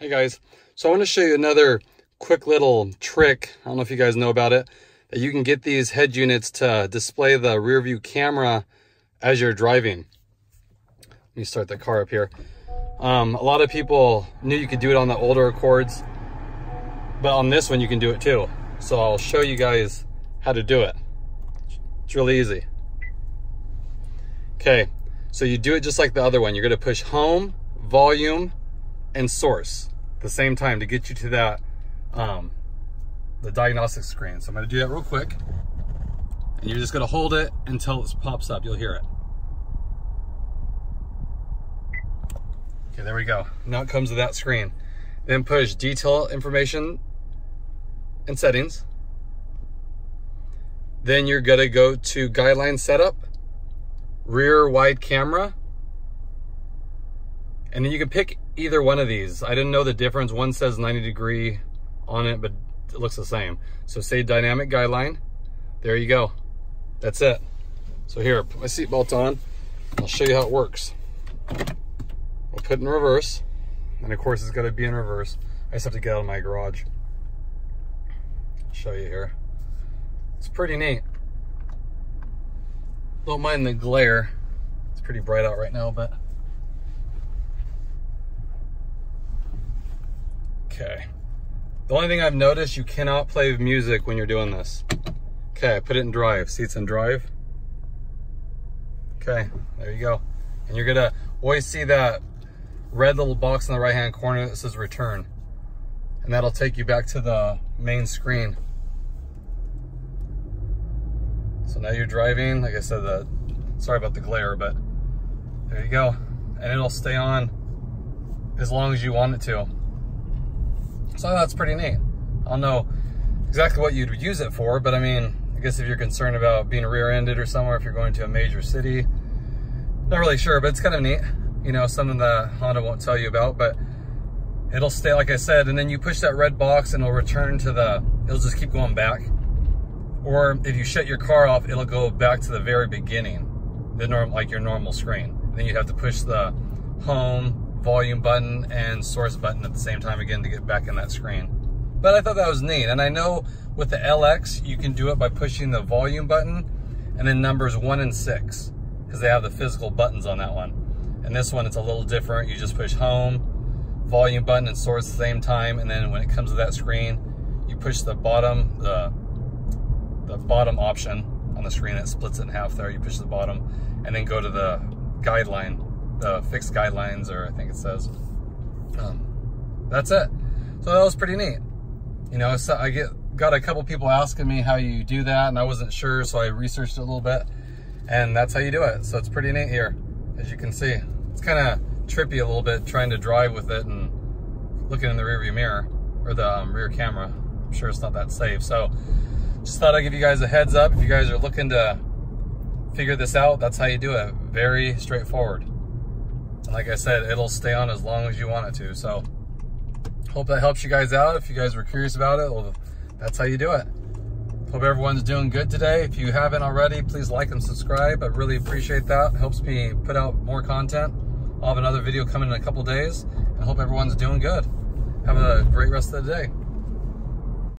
Hey guys, so I want to show you another quick little trick. I don't know if you guys know about it, that you can get these head units to display the rear view camera as you're driving. Let me start the car up here. A lot of people knew you could do it on the older Accords, but on this one you can do it too. So I'll show you guys how to do it. It's really easy. Okay, so you do it just like the other one. You're going to push home, volume, and source at the same time to get you to that the diagnostic screen. So I'm going to do that real quick, and you're just going to hold it until it pops up. You'll hear it. Okay, there we go. Now it comes to that screen. Then push detail information and settings. Then you're going to go to guideline setup, rear wide camera, and then you can pick either one of these. I didn't know the difference. One says 90-degree on it, but it looks the same. So say dynamic guideline. There you go. That's it. So here, put my seatbelt on. I'll show you how it works. We'll put it in reverse. And of course it's got to be in reverse. I just have to get out of my garage. I'll show you here. It's pretty neat. Don't mind the glare. It's pretty bright out right now, but okay. The only thing I've noticed, you cannot play music when you're doing this. Okay, I put it in drive. See, it's in drive. Okay, there you go. And you're gonna always see that red little box in the right hand corner that says return. And that'll take you back to the main screen. So now you're driving. Like I said, sorry about the glare, but there you go. And it'll stay on as long as you want it to. So that's pretty neat. I don't know exactly what you'd use it for, but I mean, I guess if you're concerned about being rear-ended or somewhere, if you're going to a major city, not really sure, but it's kind of neat. You know, something that Honda won't tell you about, but it'll stay, like I said, and then you push that red box and it'll return to it'll just keep going back. Or if you shut your car off, it'll go back to the very beginning, like your normal screen. Then you have to push the home, volume button, and source button at the same time again to get back in that screen. But I thought that was neat. And I know with the LX, you can do it by pushing the volume button and then numbers 1 and 6, because they have the physical buttons on that one. And this one, it's a little different. You just push home, volume button, and source at the same time. And then when it comes to that screen, you push the bottom, the bottom option on the screen that splits it in half there. You push the bottom and then go to the guideline, the fixed guidelines, or I think it says. That's it. So that was pretty neat. You know, so I got a couple people asking me how you do that, and I wasn't sure, so I researched it a little bit, and that's how you do it. So it's pretty neat here, as you can see. It's kind of trippy a little bit trying to drive with it and looking in the rearview mirror, or the rear camera. I'm sure it's not that safe. So just thought I'd give you guys a heads up. If you guys are looking to figure this out, that's how you do it. Very straightforward. And like I said, it'll stay on as long as you want it to. So hope that helps you guys out. If you guys were curious about it, well, that's how you do it. Hope everyone's doing good today. If you haven't already, please like and subscribe. I really appreciate that. It helps me put out more content. I'll have another video coming in a couple days. I hope everyone's doing good. Have a great rest of the day.